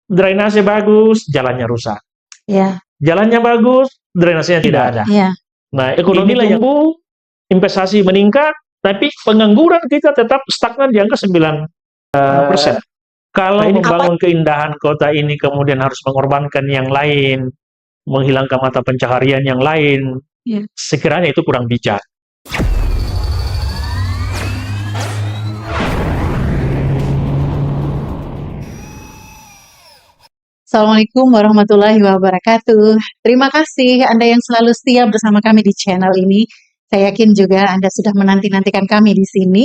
drainase bagus, jalannya rusak. Ya. Jalannya bagus, drainasenya tidak ada. Ya. Nah, ekonomi yang tumbuh, investasi meningkat, tapi pengangguran kita tetap stagnan di angka 9%. Kalau membangun keindahan kota ini kemudian harus mengorbankan yang lain, menghilangkan mata pencaharian yang lain, sekiranya itu kurang bijak. Assalamualaikum warahmatullahi wabarakatuh. Terima kasih Anda yang selalu setia bersama kami di channel ini. Saya yakin juga Anda sudah menanti-nantikan kami di sini.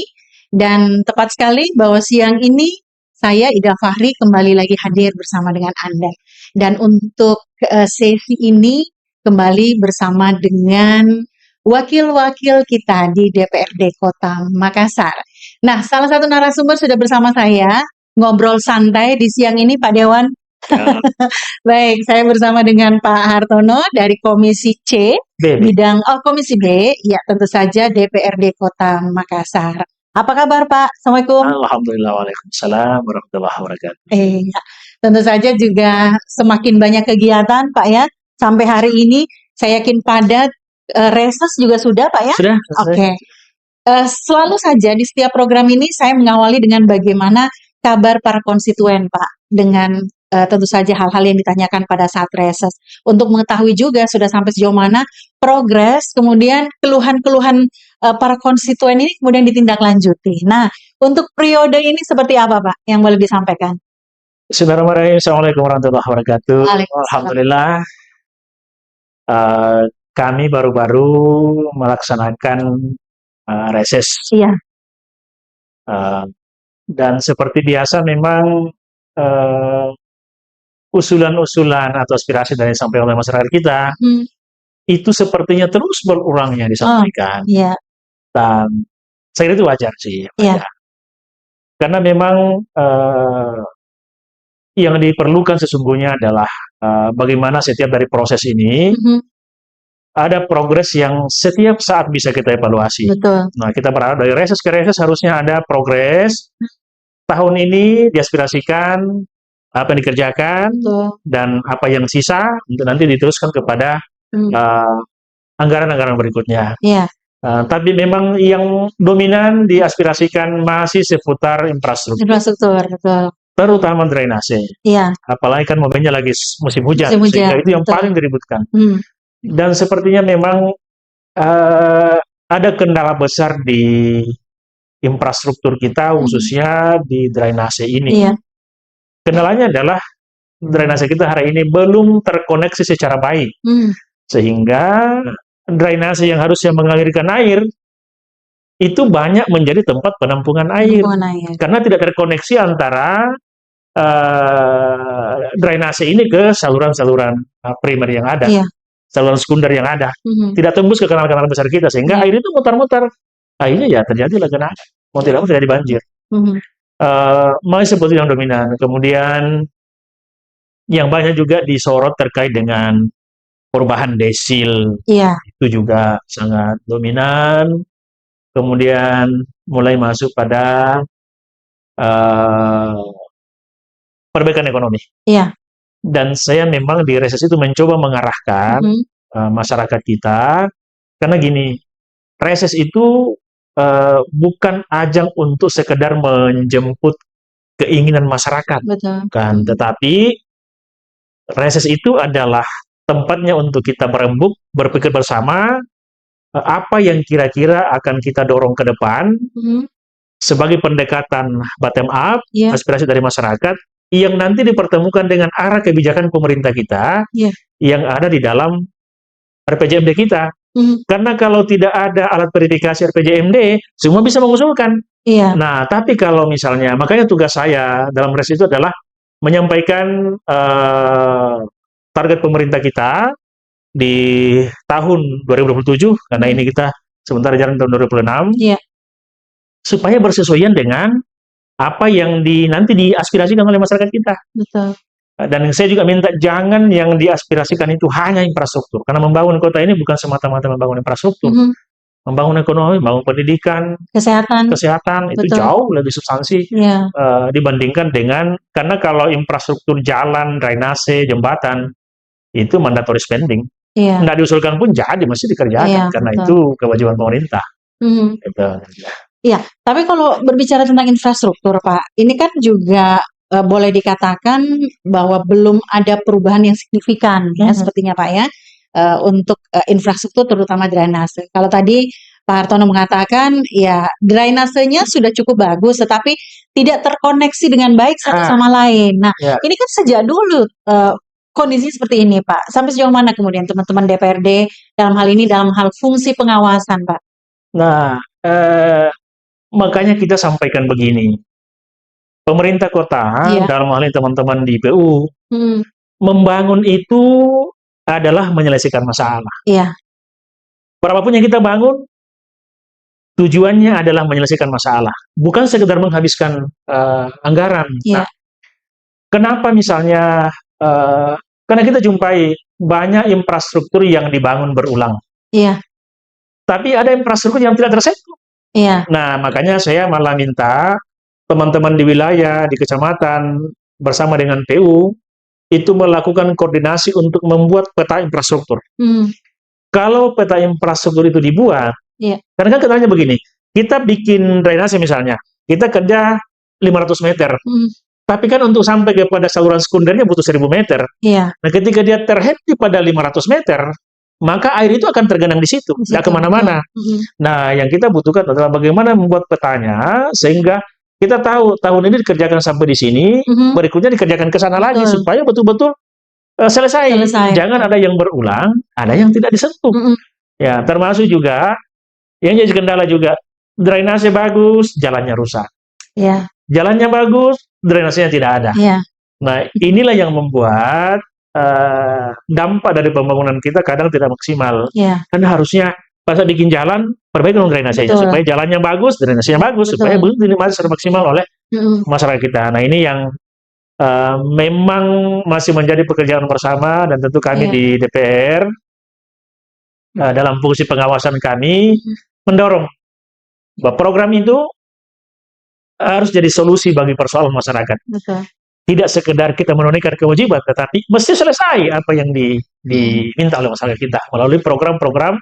Dan tepat sekali bahwa siang ini saya Ida Fahri kembali lagi hadir bersama dengan Anda. Dan untuk sesi ini kembali bersama dengan wakil-wakil kita di DPRD Kota Makassar. Nah, salah satu narasumber sudah bersama saya, ngobrol santai di siang ini, Pak Dewan. Ya. Baik, saya bersama dengan Pak Hartono dari Komisi C, Komisi B, ya tentu saja DPRD Kota Makassar. Apa kabar Pak? Assalamualaikum. Alhamdulillah, waalaikumsalam warahmatullahi wabarakatuh. Ya, tentu saja juga semakin banyak kegiatan Pak ya. Sampai hari ini saya yakin padat. Reses juga sudah Pak ya? Sudah. Oke. Selalu saja di setiap program ini saya mengawali dengan bagaimana kabar para konstituen Pak, dengan tentu saja hal-hal yang ditanyakan pada saat reses, untuk mengetahui juga sudah sampai sejauh mana progres, kemudian keluhan-keluhan para konstituen ini kemudian ditindaklanjuti. Nah, untuk periode ini seperti apa Pak yang boleh disampaikan? Bismillahirrahmanirrahim. Assalamualaikum warahmatullahi wabarakatuh. Alhamdulillah, kami baru-baru melaksanakan reses. Iya. Dan seperti biasa memang usulan-usulan atau aspirasi dari sampai oleh masyarakat kita itu sepertinya terus berulangnya disampaikan. Iya. Dan saya kira itu wajar sih. Iya. Karena memang yang diperlukan sesungguhnya adalah bagaimana setiap dari proses ini ada progres yang setiap saat bisa kita evaluasi. Betul. Nah, kita berharap dari reses ke reses harusnya ada progres. Tahun ini diaspirasikan apa yang dikerjakan dan apa yang sisa untuk nanti diteruskan kepada anggaran-anggaran berikutnya. Iya. Tapi memang yang dominan diaspirasikan masih seputar infrastruktur. Infrastruktur, betul. Terutama drainase. Iya. Apalagi kan momennya lagi musim hujan, musim hujan, sehingga itu yang paling diributkan. Dan sepertinya memang ada kendala besar di infrastruktur kita, khususnya di drainase ini. Iya. Kendalanya adalah drainase kita hari ini belum terkoneksi secara baik, sehingga drainase yang harusnya mengalirkan air itu banyak menjadi tempat penampungan air, karena tidak terkoneksi antara drainase ini ke saluran-saluran primer yang ada, saluran sekunder yang ada, tidak tembus ke kanal-kanal besar kita, sehingga air itu mutar-mutar. Akhirnya ya terjadilah genangan, mau tidak mau terjadi banjir. Masih seperti yang dominan. Kemudian yang banyak juga disorot terkait dengan perubahan desil, itu juga sangat dominan. Kemudian mulai masuk pada perbaikan ekonomi. Dan saya memang di reses itu mencoba mengarahkan masyarakat kita, karena gini, reses itu bukan ajang untuk sekedar menjemput keinginan masyarakat, kan? Tetapi reses itu adalah tempatnya untuk kita berembuk, berpikir bersama apa yang kira-kira akan kita dorong ke depan sebagai pendekatan bottom up, aspirasi dari masyarakat yang nanti dipertemukan dengan arah kebijakan pemerintah kita yang ada di dalam RPJMD kita. Karena kalau tidak ada alat verifikasi RPJMD, semua bisa mengusulkan. Nah, tapi kalau misalnya, makanya tugas saya dalam reses itu adalah menyampaikan target pemerintah kita di tahun 2027, karena ini kita sebentar jalan tahun 2026, supaya bersesuaian dengan apa yang nanti diaspirasikan oleh masyarakat kita. Betul. Dan saya juga minta jangan yang diaspirasikan itu hanya infrastruktur, karena membangun kota ini bukan semata-mata membangun infrastruktur, Membangun ekonomi, membangun pendidikan, Kesehatan, itu betul. jauh lebih substansi Iya. dibandingkan dengan, karena kalau infrastruktur jalan, drainase, jembatan, itu mandatory spending. Iya. Nggak diusulkan pun jadi, mesti dikerjakan, Iya, karena betul. itu kewajiban pemerintah. Gitu. Iya, tapi kalau berbicara tentang infrastruktur, Pak, ini kan juga boleh dikatakan bahwa belum ada perubahan yang signifikan ya, sepertinya Pak ya, untuk infrastruktur terutama drainase. Kalau tadi Pak Hartono mengatakan ya drainasenya sudah cukup bagus, tetapi tidak terkoneksi dengan baik satu sama lain. Nah, ini kan sejak dulu kondisi seperti ini, Pak. Sampai sejauh mana kemudian teman-teman DPRD dalam hal ini dalam hal fungsi pengawasan, Pak? Nah, makanya kita sampaikan begini, pemerintah kota, dalam hal ini teman-teman di PU, membangun itu adalah menyelesaikan masalah. Iya. Berapapun yang kita bangun, tujuannya adalah menyelesaikan masalah, bukan sekedar menghabiskan anggaran. Nah, kenapa misalnya, karena kita jumpai banyak infrastruktur yang dibangun berulang. Iya. Tapi ada infrastruktur yang tidak tersentuh. Iya. Nah, makanya saya malah minta teman-teman di wilayah, di kecamatan, bersama dengan PU, itu melakukan koordinasi untuk membuat peta infrastruktur. Kalau peta infrastruktur itu dibuat, karena kan katanya begini, kita bikin drainase misalnya, kita kerja 500 meter, tapi kan untuk sampai kepada saluran sekundernya butuh 1000 meter. Nah, ketika dia terhenti pada 500 meter, maka air itu akan tergenang di situ, tidak kemana-mana. Nah, yang kita butuhkan adalah bagaimana membuat petanya, sehingga kita tahu tahun ini dikerjakan sampai di sini, berikutnya dikerjakan ke sana lagi, supaya betul-betul selesai. Jangan ada yang berulang, ada yang tidak disentuh. Ya, termasuk juga, yang jadi kendala juga, drainase bagus, jalannya rusak. Jalannya bagus, drainasenya tidak ada. Nah, inilah yang membuat dampak dari pembangunan kita kadang tidak maksimal. Karena harusnya pas bikin jalan, perbaiki drainasenya, supaya jalannya bagus, drainasenya bagus, supaya begitu dinikmati secara maksimal oleh masyarakat kita. Nah, ini yang memang masih menjadi pekerjaan bersama, dan tentu kami di DPR dalam fungsi pengawasan kami mendorong bahwa program itu harus jadi solusi bagi persoalan masyarakat. Tidak sekedar kita menunaikan kewajiban, tetapi mesti selesai apa yang diminta oleh masyarakat kita melalui program-program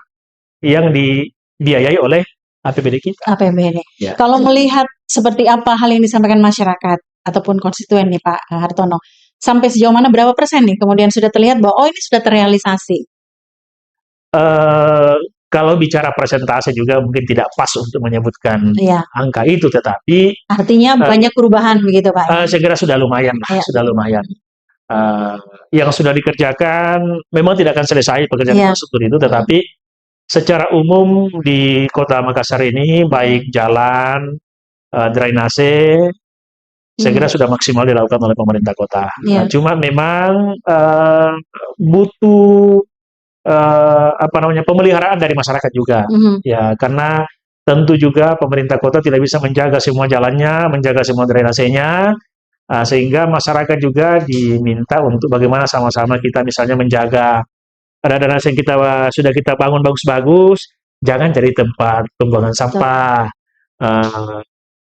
yang dibiayai oleh APBD kita. APBD. Kalau melihat seperti apa hal yang disampaikan masyarakat ataupun konstituen nih Pak Hartono, sampai sejauh mana, berapa persen nih kemudian sudah terlihat bahwa oh ini sudah terrealisasi? Kalau bicara persentase juga mungkin tidak pas untuk menyebutkan angka itu, tetapi artinya banyak perubahan begitu Pak? Saya kira sudah lumayan lah, sudah lumayan. Yang sudah dikerjakan memang tidak akan selesai pekerjaan infrastruktur itu, tetapi secara umum di Kota Makassar ini, baik jalan, drainase, saya kira sudah maksimal dilakukan oleh pemerintah kota. Cuma memang butuh pemeliharaan dari masyarakat juga. Ya, karena tentu juga pemerintah kota tidak bisa menjaga semua jalannya, menjaga semua drainasenya, sehingga masyarakat juga diminta untuk bagaimana sama-sama kita misalnya menjaga ada drainase yang sudah kita bangun bagus-bagus, jangan jadi tempat pembuangan sampah.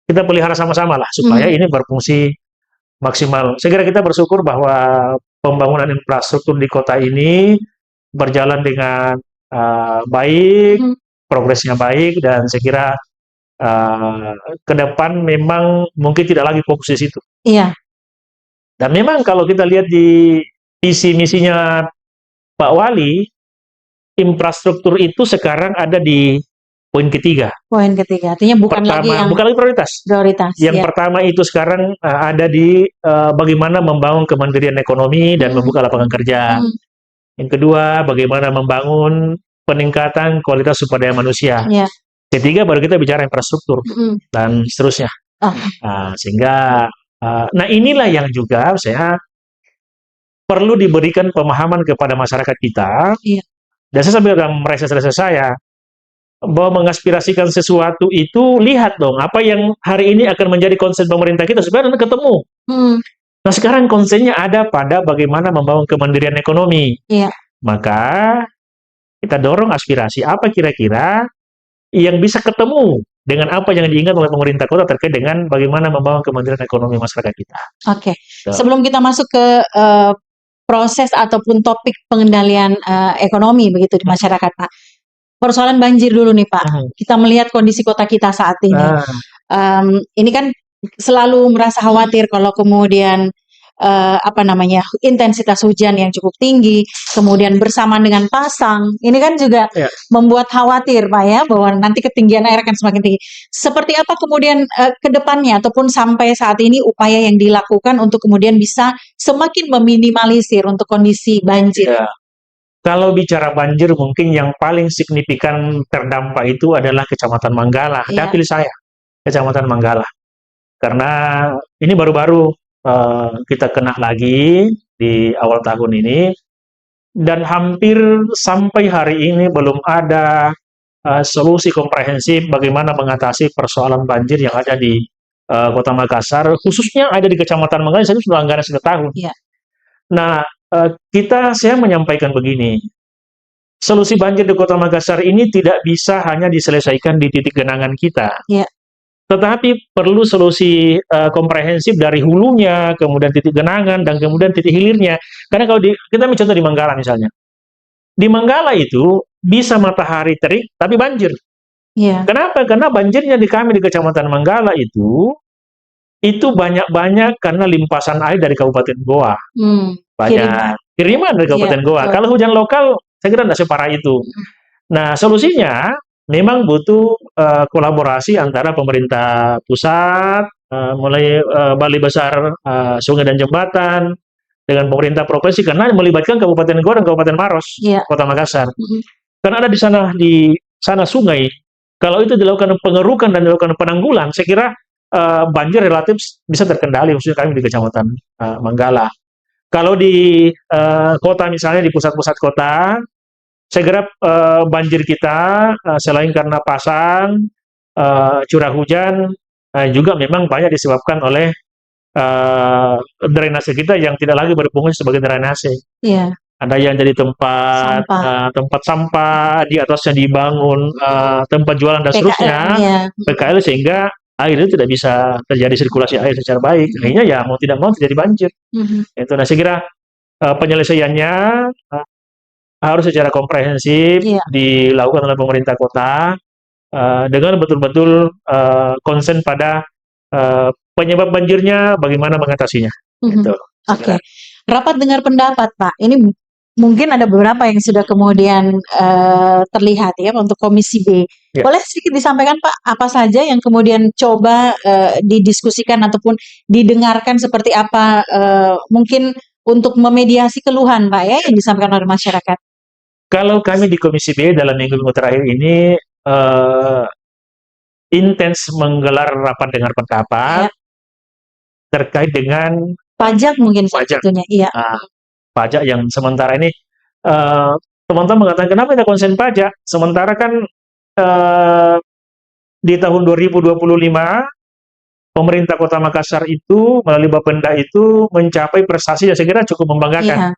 Kita pelihara sama-sama lah supaya ini berfungsi maksimal. Saya kira kita bersyukur bahwa pembangunan infrastruktur di kota ini berjalan dengan baik, progresnya baik, dan saya kira ke depan memang mungkin tidak lagi fokus di situ. Dan memang kalau kita lihat di visi misinya Pak Wali, infrastruktur itu sekarang ada di poin ketiga. Poin ketiga, artinya bukan lagi prioritas. Yang pertama itu sekarang ada di bagaimana membangun kemandirian ekonomi dan membuka lapangan kerja. Yang kedua, bagaimana membangun peningkatan kualitas sumber daya manusia. Ketiga, baru kita bicara infrastruktur dan seterusnya. Sehingga, nah inilah yang juga saya perlu diberikan pemahaman kepada masyarakat kita. Dan saya sambil dalam reses-reses saya, bahwa mengaspirasikan sesuatu itu, lihat dong apa yang hari ini akan menjadi konsen pemerintah kita supaya nanti ketemu. Nah, sekarang konsennya ada pada bagaimana membangun kemandirian ekonomi. Maka kita dorong aspirasi apa kira-kira yang bisa ketemu dengan apa yang diingat oleh pemerintah kota terkait dengan bagaimana membangun kemandirian ekonomi masyarakat kita. Oke. Sebelum kita masuk ke proses ataupun topik pengendalian ekonomi begitu di masyarakat, Pak. Persoalan banjir dulu nih, Pak. Kita melihat kondisi kota kita saat ini. Ini kan selalu merasa khawatir kalau kemudian intensitas hujan yang cukup tinggi, kemudian bersamaan dengan pasang, ini kan juga membuat khawatir, Pak, ya, bahwa nanti ketinggian air akan semakin tinggi. Seperti apa kemudian ke depannya ataupun sampai saat ini upaya yang dilakukan untuk kemudian bisa semakin meminimalisir untuk kondisi banjir? Kalau bicara banjir, mungkin yang paling signifikan terdampak itu adalah Kecamatan Manggala, dapil saya, Kecamatan Manggala. Karena ini baru-baru kita kena lagi di awal tahun ini, dan hampir sampai hari ini belum ada solusi komprehensif bagaimana mengatasi persoalan banjir yang ada di Kota Makassar, khususnya ada di Kecamatan Manggala, saya sudah langganan 1 tahun. Nah, saya menyampaikan begini, solusi banjir di Kota Makassar ini tidak bisa hanya diselesaikan di titik genangan kita. Tetapi perlu solusi komprehensif dari hulunya, kemudian titik genangan, dan kemudian titik hilirnya. Karena kalau kita mencontoh di Manggala misalnya. Di Manggala itu bisa matahari terik, tapi banjir. Kenapa? Karena banjirnya di kami di Kecamatan Manggala itu banyak-banyak karena limpasan air dari Kabupaten Goa. Banyak kiriman dari Kabupaten Goa. Kalau hujan lokal, saya kira tidak separah itu. Nah, solusinya memang butuh kolaborasi antara pemerintah pusat, mulai Balai Besar Sungai dan Jembatan, dengan pemerintah provinsi, karena melibatkan Kabupaten Goa dan Kabupaten Maros, Kota Makassar. Karena ada di sana sungai. Kalau itu dilakukan pengerukan dan dilakukan penanggulan, saya kira banjir relatif bisa terkendali, khususnya kami di Kecamatan Manggala. Kalau di kota misalnya, di pusat-pusat kota, saya kira banjir kita selain karena pasang, curah hujan, juga memang banyak disebabkan oleh drainase kita yang tidak lagi berfungsi sebagai drainase. Ada yang jadi tempat sampah, di atasnya dibangun tempat jualan dan seterusnya, PKL, sehingga air itu tidak bisa terjadi sirkulasi air secara baik. Akhirnya ya mau tidak mau terjadi banjir. Itu, nah saya kira penyelesaiannya harus secara komprehensif dilakukan oleh pemerintah kota dengan betul-betul konsen pada penyebab banjirnya, bagaimana mengatasinya. Gitu. Oke. Rapat dengar pendapat, Pak. Ini mungkin ada beberapa yang sudah kemudian terlihat ya untuk Komisi B. Boleh sedikit disampaikan, Pak, apa saja yang kemudian coba didiskusikan ataupun didengarkan seperti apa mungkin untuk memediasi keluhan, Pak, ya, yang disampaikan oleh masyarakat? Kalau kami di Komisi B dalam minggu-minggu terakhir ini intens menggelar rapat dengar pendapat terkait dengan pajak, mungkin satunya, pajak yang sementara ini teman-teman mengatakan kenapa kita konsen pajak, sementara kan di tahun 2025 pemerintah Kota Makassar itu melalui Bapenda itu mencapai prestasi yang saya kira cukup membanggakan.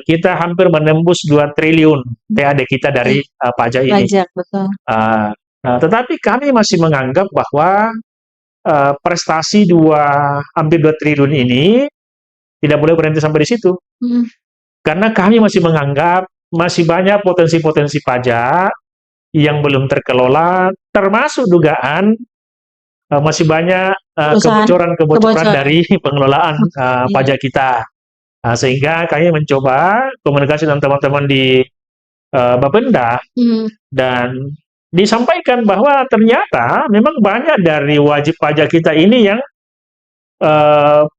Kita hampir menembus 2 triliun PAD kita dari pajak ini. Betul. Tetapi kami masih menganggap bahwa prestasi hampir 2 triliun ini tidak boleh berhenti sampai di situ. Karena kami masih menganggap masih banyak potensi-potensi pajak yang belum terkelola, termasuk dugaan masih banyak kebocoran dari pengelolaan pajak kita. Sehingga kami mencoba komunikasi dengan teman-teman di Bapenda dan disampaikan bahwa ternyata memang banyak dari wajib pajak kita ini yang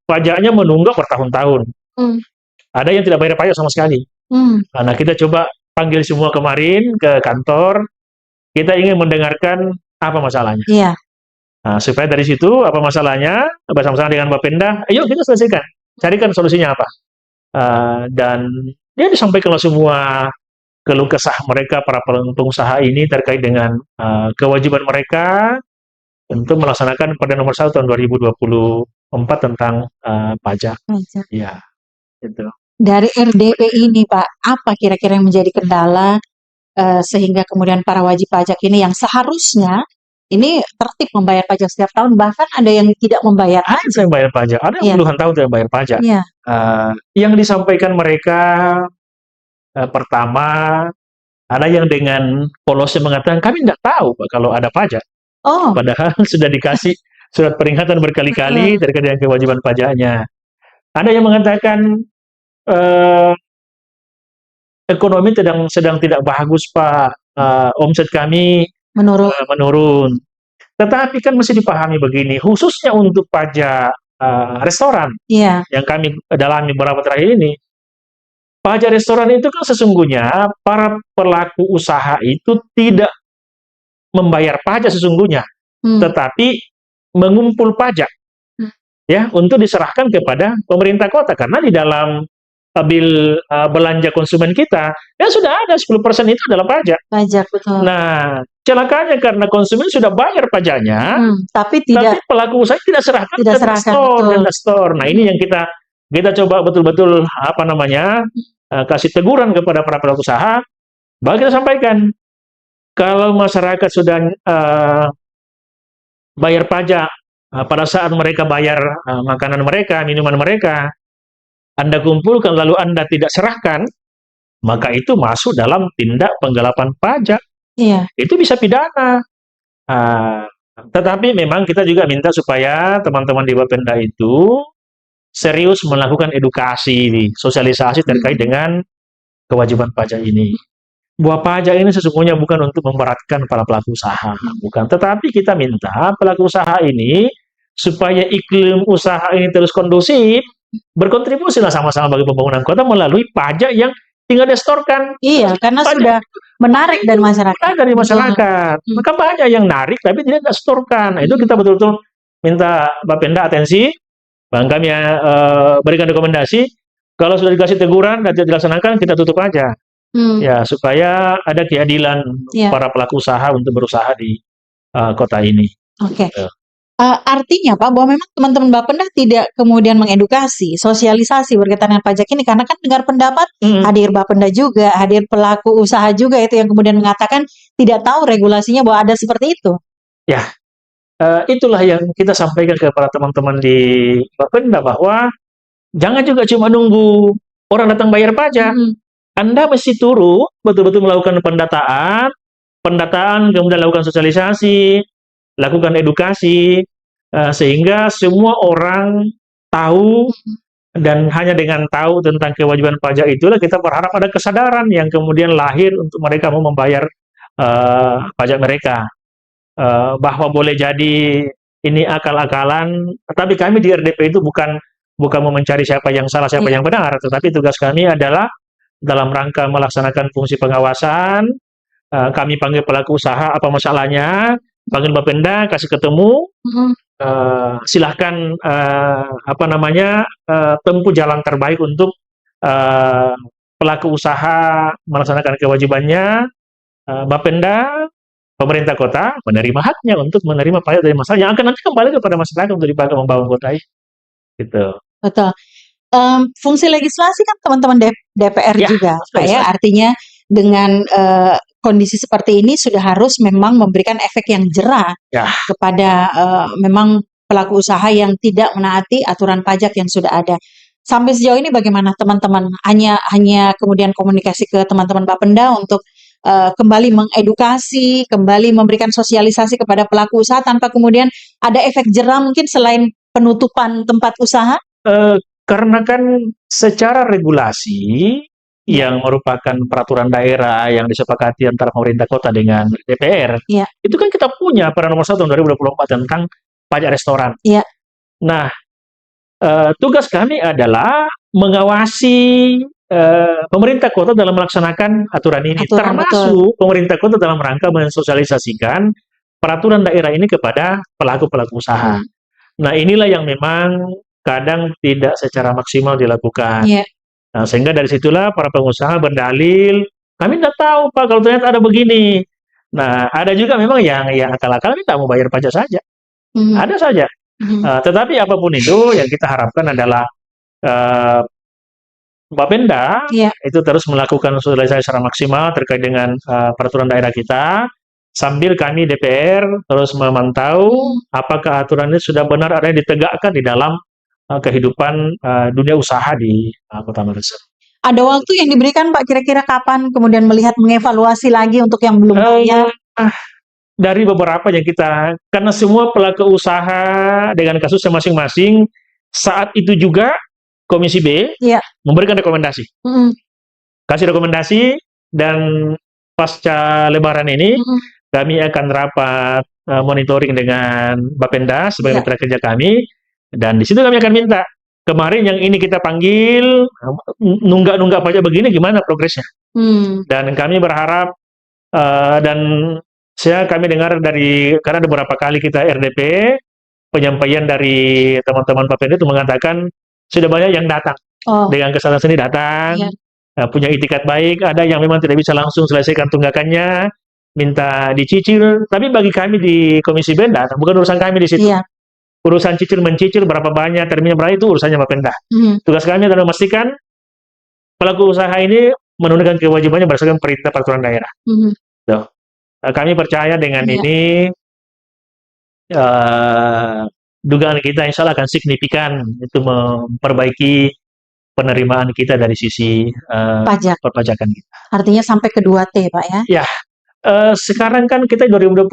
pajaknya menunggak bertahun-tahun. Ada yang tidak bayar pajak sama sekali. Nah, kita coba panggil semua kemarin ke kantor, kita ingin mendengarkan apa masalahnya. Nah, supaya dari situ apa masalahnya, bersama-sama dengan Bapenda, ayo kita selesaikan, carikan solusinya apa. Dan dia disampaikan semua keluh kesah mereka, para pengusaha ini terkait dengan kewajiban mereka untuk melaksanakan Perda Nomor 1 tahun 2024 tentang pajak. Ya, itu. Dari RDP ini, Pak, apa kira-kira yang menjadi kendala sehingga kemudian para wajib pajak ini yang seharusnya ini tertib membayar pajak setiap tahun, bahkan ada yang tidak membayar Ada pajak. yang bayar pajak, ada yang puluhan tahun tidak bayar pajak. Yang disampaikan mereka pertama, ada yang dengan polosnya mengatakan kami tidak tahu Pak kalau ada pajak. Padahal sudah dikasih surat peringatan berkali-kali terkait dengan kewajiban pajaknya. Ada yang mengatakan ekonomi sedang tidak bagus Pak, omset kami menurun. Tetapi kan mesti dipahami begini, khususnya untuk pajak restoran yang kami dalami beberapa terakhir ini, pajak restoran itu kan sesungguhnya para pelaku usaha itu tidak membayar pajak sesungguhnya, tetapi mengumpul pajak ya untuk diserahkan kepada pemerintah kota, karena di dalam bil belanja konsumen kita ya sudah ada 10% itu adalah pajak. Betul. Nah, celakanya karena konsumen sudah bayar pajaknya, tapi pelaku usaha tidak serahkan ke store. Nah, ini yang kita coba betul-betul kasih teguran kepada para pelaku usaha. Bahwa kita sampaikan kalau masyarakat sudah bayar pajak pada saat mereka bayar makanan mereka, minuman mereka, Anda kumpulkan lalu Anda tidak serahkan, maka itu masuk dalam tindak penggelapan pajak. Itu bisa pidana. Tetapi memang kita juga minta supaya teman-teman di Bapenda itu serius melakukan edukasi, sosialisasi terkait dengan kewajiban pajak ini. Bahwa pajak ini sesungguhnya bukan untuk memberatkan para pelaku usaha, bukan. Tetapi kita minta pelaku usaha ini supaya iklim usaha ini terus kondusif, berkontribusilah sama-sama bagi pembangunan kota melalui pajak yang tinggal distorkan. Karena sudah menarik dari masyarakat. Maka banyak yang narik tapi tidak distorkan. Nah, itu kita betul-betul minta Bapenda atensi, Bang kami berikan rekomendasi. Kalau sudah dikasih teguran dan tidak dilaksanakan, kita tutup aja. Ya, supaya ada keadilan para pelaku usaha untuk berusaha di kota ini. Artinya Pak, bahwa memang teman-teman Bapenda tidak kemudian mengedukasi, sosialisasi berkaitan dengan pajak ini, karena kan dengar pendapat hadir Bapenda juga, hadir pelaku usaha juga itu yang kemudian mengatakan tidak tahu regulasinya bahwa ada seperti itu. Ya, itulah yang kita sampaikan kepada teman-teman di Bapenda, bahwa jangan juga cuma nunggu orang datang bayar pajak. Anda mesti turun, betul-betul melakukan pendataan, kemudian lakukan sosialisasi, lakukan edukasi, sehingga semua orang tahu, dan hanya dengan tahu tentang kewajiban pajak itulah kita berharap ada kesadaran yang kemudian lahir untuk mereka mau membayar pajak mereka. Bahwa boleh jadi ini akal-akalan, tapi kami di RDP itu bukan mau mencari siapa yang salah, siapa yang benar, tetapi tugas kami adalah dalam rangka melaksanakan fungsi pengawasan. Kami panggil pelaku usaha, apa masalahnya, panggil Bapenda, kasih ketemu, silahkan tempuh jalan terbaik untuk pelaku usaha melaksanakan kewajibannya. Bapenda, pemerintah kota menerima haknya untuk menerima pajak dari masyarakat yang akan nanti kembali kepada masyarakat untuk dipakai membangun kota ini. Gitu. Betul. Fungsi legislasi kan teman-teman DPR juga, Pak ya. Artinya dengan kondisi seperti ini sudah harus memang memberikan efek yang jerah kepada memang pelaku usaha yang tidak menaati aturan pajak yang sudah ada. Sampai sejauh ini bagaimana teman-teman? Hanya kemudian komunikasi ke teman-teman Bapenda untuk kembali mengedukasi, kembali memberikan sosialisasi kepada pelaku usaha tanpa kemudian ada efek jerah mungkin selain penutupan tempat usaha? Karena kan secara regulasi yang merupakan peraturan daerah yang disepakati antara pemerintah kota dengan DPR, itu kan kita punya Perda Nomor 1 tahun 2024 tentang pajak restoran. Nah, tugas kami adalah mengawasi pemerintah kota dalam melaksanakan aturan ini, termasuk pemerintah kota dalam rangka mensosialisasikan peraturan daerah ini kepada pelaku-pelaku usaha. Nah, inilah yang memang kadang tidak secara maksimal dilakukan. Nah, sehingga dari situlah para pengusaha berdalil, kami tidak tahu Pak kalau ternyata ada begini. Nah, ada juga memang yang akal-akal tidak mau bayar pajak saja. Ada saja. Tetapi apapun itu, yang kita harapkan adalah Bapenda Iya. itu terus melakukan sosialisasi secara maksimal terkait dengan peraturan daerah kita, sambil kami DPR terus memantau apakah aturan ini sudah benar ada yang ditegakkan di dalam kehidupan dunia usaha di Kota Makassar. Ada waktu yang diberikan Pak, kira-kira kapan kemudian melihat mengevaluasi lagi untuk yang belum bayar? Dari beberapa yang kita, karena semua pelaku usaha dengan kasusnya masing-masing, saat itu juga Komisi B memberikan rekomendasi. Kasih rekomendasi, dan pasca Lebaran ini kami akan rapat monitoring dengan Bapenda sebagai mitra kerja kami, dan di situ kami akan minta, kemarin yang ini kita panggil, nunggak-nunggak pajak begini gimana progresnya. Dan kami berharap, dan kami dengar dari, karena ada beberapa kali kita RDP, penyampaian dari teman-teman Bapenda itu mengatakan, sudah banyak yang datang, dengan kesadaran sendiri datang, punya itikat baik, ada yang memang tidak bisa langsung selesaikan tunggakannya, minta dicicil, tapi bagi kami di Komisi Benda, bukan urusan kami di situ. Urusan cicil-mencicil, berapa banyak, terminnya berapa, itu urusannya Bapenda. Tugas kami adalah memastikan pelaku usaha ini menunaikan kewajibannya berdasarkan perintah peraturan daerah. Kami percaya dengan ini, dugaan kita insya Allah akan signifikan itu memperbaiki penerimaan kita dari sisi perpajakan kita. Artinya sampai ke 2T, Pak ya? Ya, sekarang kan kita 2025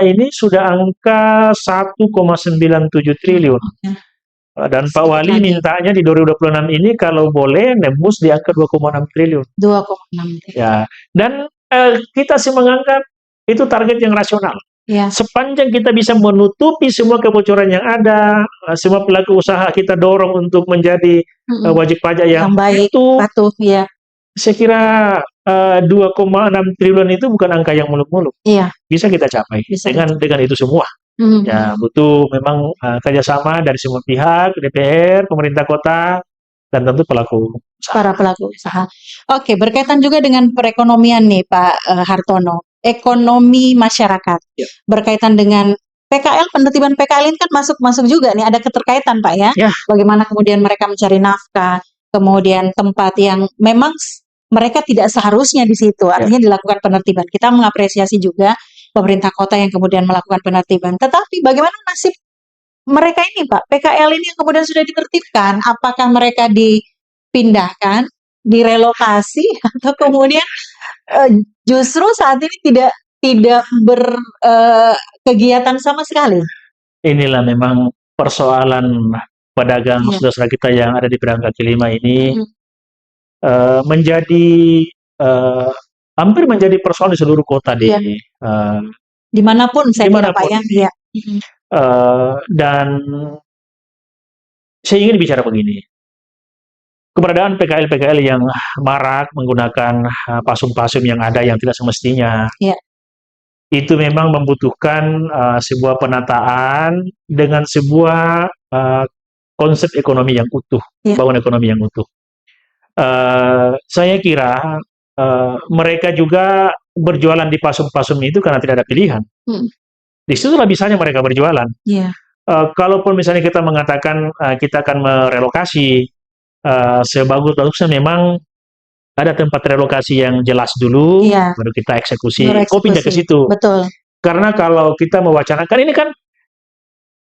ini sudah angka 1,97 triliun. Dan Pak Wali mintanya di 2026 ini kalau boleh nembus di angka 2,6 triliun. 2,6 triliun. Ya, dan kita sih menganggap itu target yang rasional. Sepanjang kita bisa menutupi semua kebocoran yang ada, semua pelaku usaha kita dorong untuk menjadi wajib pajak yang baik, patuh, saya kira 2,6 triliun itu bukan angka yang muluk-muluk. Bisa kita capai dengan itu semua. Ya, butuh memang kerjasama dari semua pihak, DPR, pemerintah kota, dan tentu pelaku usaha. Para pelaku usaha. Oke, berkaitan juga dengan perekonomian nih Pak Hartono, ekonomi masyarakat, berkaitan dengan PKL, penertiban PKL ini kan masuk juga nih, ada keterkaitan Pak ya? Bagaimana kemudian mereka mencari nafkah, kemudian tempat yang memang mereka tidak seharusnya di situ, artinya dilakukan penertiban. Kita mengapresiasi juga pemerintah kota yang kemudian melakukan penertiban. Tetapi bagaimana nasib mereka ini Pak, PKL ini yang kemudian sudah ditertibkan, apakah mereka dipindahkan, direlokasi, atau kemudian justru saat ini tidak berkegiatan sama sekali? Inilah memang persoalan pedagang saudara kita yang ada di pedagang kaki lima ini, hampir menjadi persoalan di seluruh kota dimanapun saya kira Pak ya. Dan saya ingin bicara begini, keberadaan PKL yang marak menggunakan pasum-pasum yang ada yang tidak semestinya, itu memang membutuhkan sebuah penataan dengan sebuah konsep ekonomi yang utuh, bangun ekonomi yang utuh. Saya kira mereka juga berjualan di pasum-pasum itu karena tidak ada pilihan. Di situlah bisanya mereka berjualan. Kalaupun misalnya kita mengatakan kita akan merelokasi, sebagus-bagusnya memang ada tempat relokasi yang jelas dulu, baru kita eksekusi. Kok pindah ke situ? Betul. Karena kalau kita mewacanakan ini kan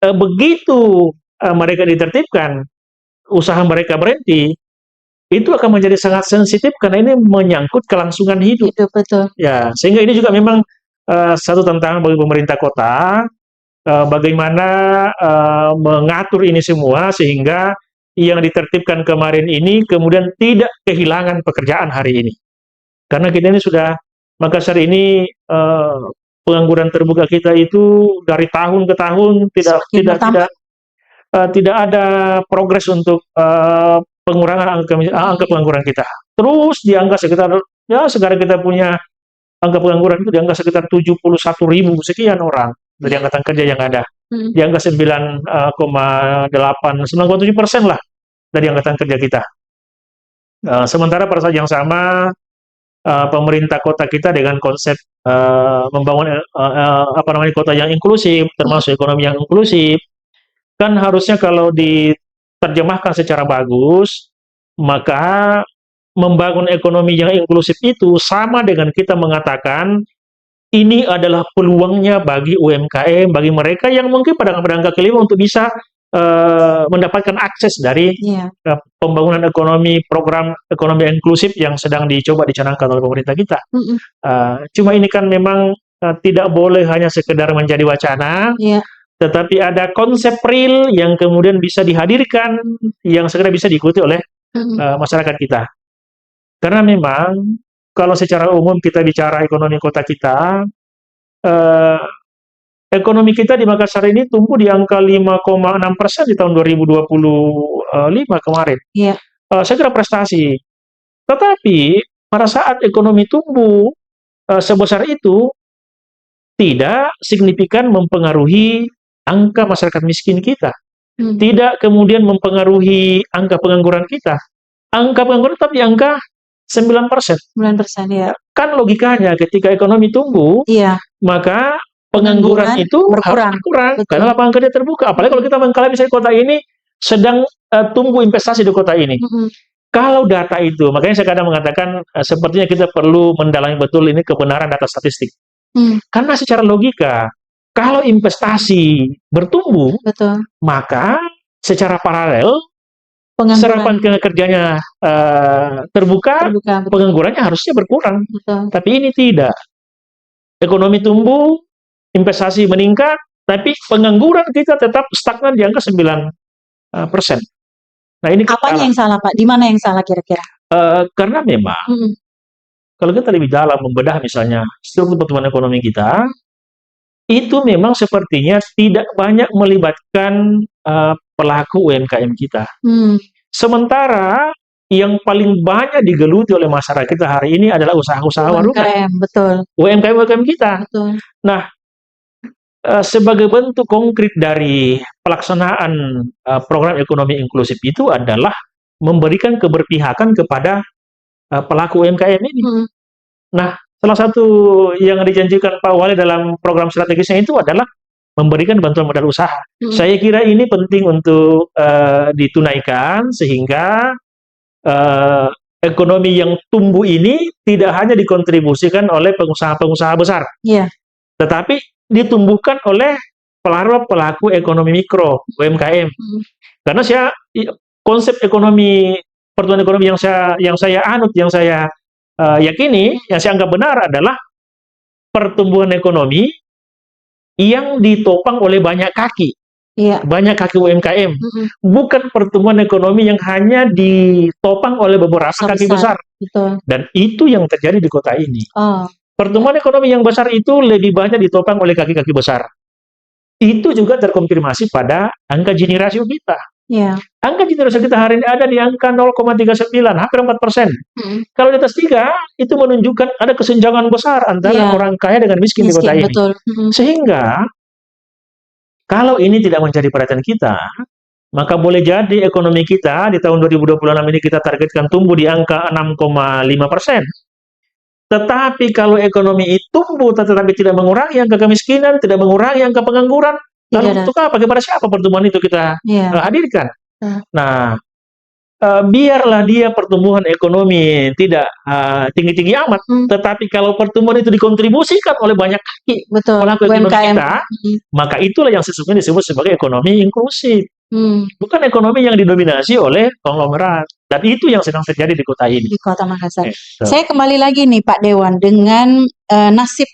begitu mereka ditertibkan, usaha mereka berhenti, itu akan menjadi sangat sensitif karena ini menyangkut kelangsungan hidup. Betul. Ya, sehingga ini juga memang satu tantangan bagi pemerintah kota, bagaimana mengatur ini semua sehingga yang ditertibkan kemarin ini kemudian tidak kehilangan pekerjaan hari ini. Karena kita ini sudah, Makassar ini pengangguran terbuka kita itu dari tahun ke tahun tidak ada progres untuk pengurangan angka pengangguran kita. Terus di angka sekitar, sekarang kita punya angka pengangguran itu di angka sekitar 71.000 sekian orang dari angkatan kerja yang ada. Di angka 9,7% lah dari angkatan kerja kita. Sementara pada saat yang sama, pemerintah kota kita dengan konsep membangun kota yang inklusif, termasuk ekonomi yang inklusif, kan harusnya kalau diterjemahkan secara bagus, maka membangun ekonomi yang inklusif itu sama dengan kita mengatakan ini adalah peluangnya bagi UMKM, bagi mereka yang mungkin pedagang-pedagang kaki lima untuk bisa mendapatkan akses dari pembangunan ekonomi, program ekonomi inklusif yang sedang dicoba dicanangkan oleh pemerintah kita. Cuma ini kan memang tidak boleh hanya sekedar menjadi wacana, tetapi ada konsep real yang kemudian bisa dihadirkan, yang segera bisa diikuti oleh masyarakat kita. Karena memang kalau secara umum kita bicara ekonomi kota kita, ekonomi kita di Makassar ini tumbuh di angka 5,6% di tahun 2025 kemarin. Saya kira prestasi. Tetapi pada saat ekonomi tumbuh sebesar itu, tidak signifikan mempengaruhi angka masyarakat miskin kita. Tidak kemudian mempengaruhi angka pengangguran kita. Angka pengangguran tetap di angka 9%. 9%, ya. Kan logikanya ketika ekonomi tumbuh, maka pengangguran itu harus berkurang karena lapangan kerja terbuka. Apalagi kalau kita mengklaim misalnya kota ini sedang tumbuh investasi di kota ini. Kalau data itu, makanya saya kadang mengatakan sepertinya kita perlu mendalami betul ini kebenaran data statistik. Karena secara logika, kalau investasi bertumbuh, maka secara paralel serapan kerjanya terbuka, penganggurannya harusnya berkurang. Tapi ini tidak. Ekonomi tumbuh, investasi meningkat, tapi pengangguran kita tetap stagnan di angka 9%. Nah, ini apanya yang salah, Pak? Di mana yang salah kira-kira? Karena memang kalau kita lebih dalam membedah misalnya struktur pertumbuhan ekonomi kita, itu memang sepertinya tidak banyak melibatkan pelaku UMKM kita. Sementara yang paling banyak digeluti oleh masyarakat kita hari ini adalah usaha-usaha UMKM, betul. UMKM kita. Betul. Nah, sebagai bentuk konkret dari pelaksanaan program ekonomi inklusif itu adalah memberikan keberpihakan kepada pelaku UMKM ini. Nah, salah satu yang dijanjikan Pak Wali dalam program strategisnya itu adalah memberikan bantuan modal usaha. Saya kira ini penting untuk ditunaikan sehingga ekonomi yang tumbuh ini tidak hanya dikontribusikan oleh pengusaha-pengusaha besar, tetapi ditumbuhkan oleh pelaku ekonomi mikro, UMKM. Karena konsep ekonomi, pertumbuhan ekonomi yang saya anut, yang saya yakini, yang saya anggap benar adalah pertumbuhan ekonomi yang ditopang oleh banyak kaki. Banyak kaki UMKM. Bukan pertumbuhan ekonomi yang hanya ditopang oleh beberapa kaki besar. Dan itu yang terjadi di kota ini. Pertumbuhan ekonomi yang besar itu lebih banyak ditopang oleh kaki-kaki besar. Itu juga terkonfirmasi pada angka Gini rasio kita. Angka Gini rasio kita hari ini ada di angka 0,39, hampir 4%. Kalau di atas 3, itu menunjukkan ada kesenjangan besar antara orang kaya dengan miskin di kota ini. Sehingga kalau ini tidak menjadi perhatian kita, maka boleh jadi ekonomi kita di tahun 2026 ini kita targetkan tumbuh di angka 6,5%. Tetapi kalau ekonomi itu tumbuh tetapi tidak mengurangi angka kemiskinan, tidak mengurangi angka pengangguran, lalu untuk apa? Kepada siapa pertumbuhan itu kita hadirkan? Nah, biarlah dia pertumbuhan ekonomi tidak tinggi-tinggi amat, tetapi kalau pertumbuhan itu dikontribusikan oleh banyak kaki pelaku ekonomi kita, maka itulah yang sesungguhnya disebut sebagai ekonomi inklusif. Bukan ekonomi yang didominasi oleh konglomerat. Dan itu yang sedang terjadi di kota ini. Di kota Makassar. Saya kembali lagi nih Pak Dewan dengan nasib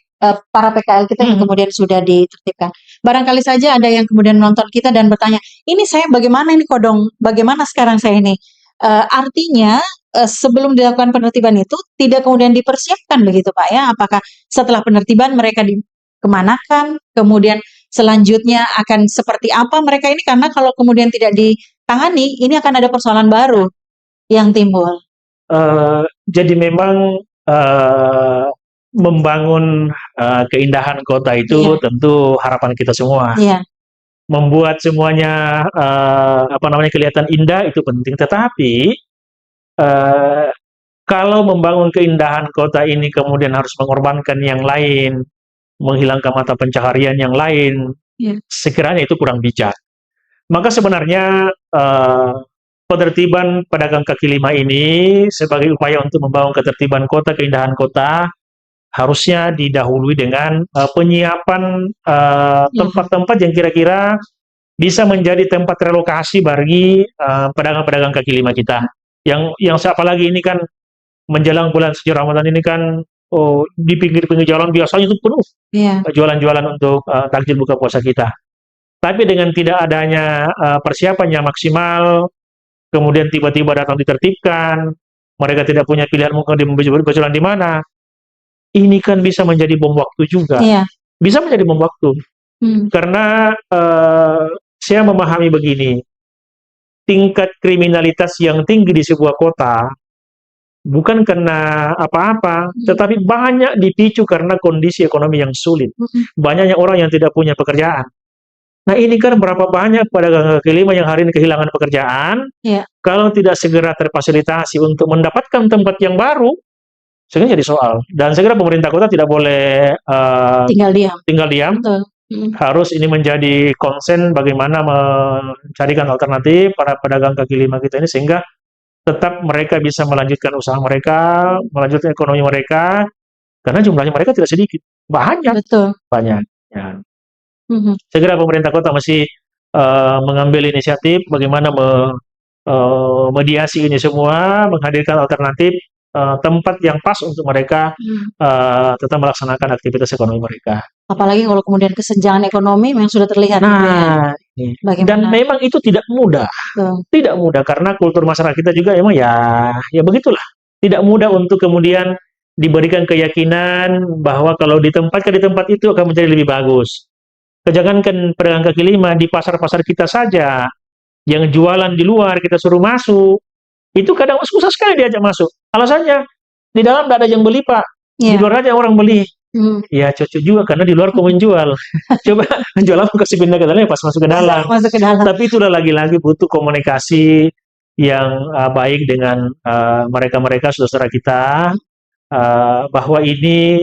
para PKL kita yang kemudian sudah ditertibkan. Barangkali saja ada yang kemudian menonton kita dan bertanya, ini saya bagaimana ini Kodong? Bagaimana sekarang saya ini? Artinya sebelum dilakukan penertiban itu tidak kemudian dipersiapkan begitu Pak ya? Apakah setelah penertiban mereka dikemanakan? Kemudian selanjutnya akan seperti apa mereka ini? Karena kalau kemudian tidak ditangani, ini akan ada persoalan baru yang timbul. Jadi memang membangun keindahan kota itu tentu harapan kita semua. Membuat semuanya kelihatan indah itu penting. Tetapi kalau membangun keindahan kota ini kemudian harus mengorbankan yang lain, menghilangkan mata pencaharian yang lain, sekiranya itu kurang bijak. Maka sebenarnya penertiban pedagang kaki lima ini sebagai upaya untuk membangun ketertiban kota, keindahan kota, harusnya didahului dengan penyiapan tempat-tempat yang kira-kira bisa menjadi tempat relokasi bagi pedagang-pedagang kaki lima kita. Yang apalagi ini kan menjelang bulan suci Ramadan ini kan di pinggir-pinggir jalan biasanya itu penuh jualan-jualan untuk takjil buka puasa kita. Tapi dengan tidak adanya persiapan yang maksimal, kemudian tiba-tiba datang ditertibkan, mereka tidak punya pilihan mungkin berjualan di mana, ini kan bisa menjadi bom waktu juga. Bisa menjadi bom waktu. Karena saya memahami begini, tingkat kriminalitas yang tinggi di sebuah kota bukan karena apa-apa, tetapi banyak dipicu karena kondisi ekonomi yang sulit. Banyaknya orang yang tidak punya pekerjaan. Nah ini kan berapa banyak pedagang kaki lima yang hari ini kehilangan pekerjaan, kalau tidak segera terfasilitasi untuk mendapatkan tempat yang baru, sebenarnya jadi soal. Dan segera pemerintah kota tidak boleh tinggal diam. Harus ini menjadi konsen bagaimana mencarikan alternatif para pedagang kaki lima kita ini sehingga tetap mereka bisa melanjutkan usaha mereka, melanjutkan ekonomi mereka, karena jumlahnya mereka tidak sedikit, banyak. Ya. Segera pemerintah kota masih mengambil inisiatif bagaimana mediasi ini semua, menghadirkan alternatif tempat yang pas untuk mereka tetap melaksanakan aktivitas ekonomi mereka. Apalagi kalau kemudian kesenjangan ekonomi yang sudah terlihat. Dan memang itu tidak mudah. Tidak mudah karena kultur masyarakat kita juga emang ya begitulah. Tidak mudah untuk kemudian diberikan keyakinan bahwa kalau ditempatkan di tempat itu akan menjadi lebih bagus. Jangankan pedagang kaki lima, di pasar-pasar kita saja, yang jualan di luar kita suruh masuk, itu kadang susah sekali diajak masuk. Alasannya, di dalam tidak ada yang beli Pak, di luar aja orang beli. Ya cocok juga, karena di luar kau menjual. Coba menjual apa kasih pindah ke dalam, pas masuk ke dalam. Tapi itulah lagi-lagi butuh komunikasi yang baik dengan mereka-mereka, saudara kita, bahwa ini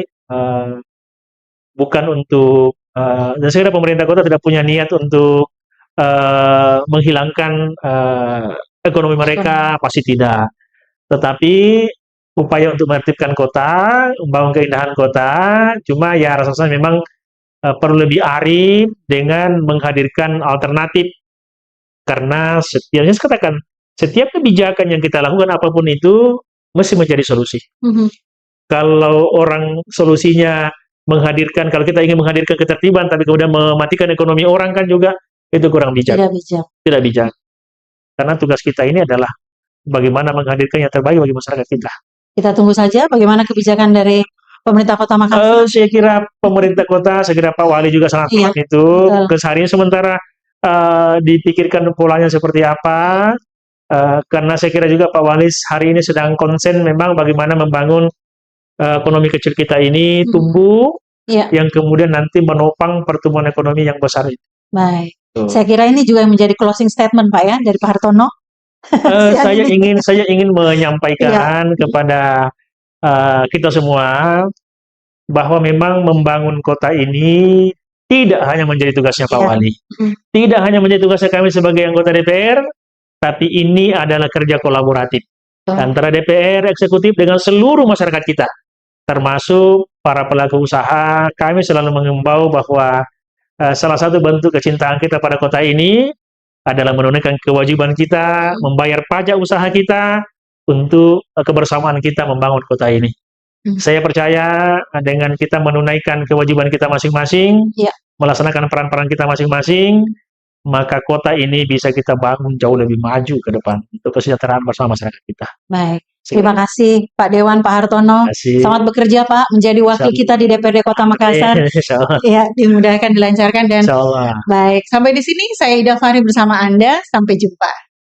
bukan untuk dan saya kira pemerintah kota tidak punya niat untuk menghilangkan ekonomi mereka, pasti tidak. Tetapi upaya untuk menertibkan kota, membangun keindahan kota, cuma ya rasanya memang perlu lebih arif dengan menghadirkan alternatif. Karena setiap kebijakan yang kita lakukan apapun itu mesti menjadi solusi. Kalau orang solusinya kalau kita ingin menghadirkan ketertiban tapi kemudian mematikan ekonomi orang kan juga itu kurang bijak. Tidak bijak. Karena tugas kita ini adalah bagaimana menghadirkan yang terbaik bagi masyarakat kita. Kita tunggu saja bagaimana kebijakan dari pemerintah Kota Makassar. Saya kira pemerintah kota, saya kira Pak Wali juga sangat kuat itu. Keseharian sementara dipikirkan polanya seperti apa. Karena saya kira juga Pak Wali hari ini sedang konsen memang bagaimana membangun ekonomi kecil kita ini tumbuh, yang kemudian nanti menopang pertumbuhan ekonomi yang besar itu. Baik. Saya kira ini juga yang menjadi closing statement Pak ya dari Pak Hartono. Saya ingin menyampaikan kepada kita semua bahwa memang membangun kota ini tidak hanya menjadi tugasnya Pak Wali, tidak hanya menjadi tugasnya kami sebagai anggota DPR, tapi ini adalah kerja kolaboratif antara DPR, eksekutif dengan seluruh masyarakat kita. Termasuk para pelaku usaha. Kami selalu mengimbau bahwa salah satu bentuk kecintaan kita pada kota ini adalah menunaikan kewajiban kita, membayar pajak usaha kita untuk kebersamaan kita membangun kota ini. Saya percaya dengan kita menunaikan kewajiban kita masing-masing, melaksanakan peran-peran kita masing-masing, maka kota ini bisa kita bangun jauh lebih maju ke depan untuk kesejahteraan bersama masyarakat kita. Baik. Terima kasih Pak Dewan, Pak Hartono. Selamat bekerja Pak, menjadi wakil kita di DPRD Kota Makassar. Ya, dimudahkan, dilancarkan dan baik. Sampai di sini saya Ida Fahri bersama Anda. Sampai jumpa.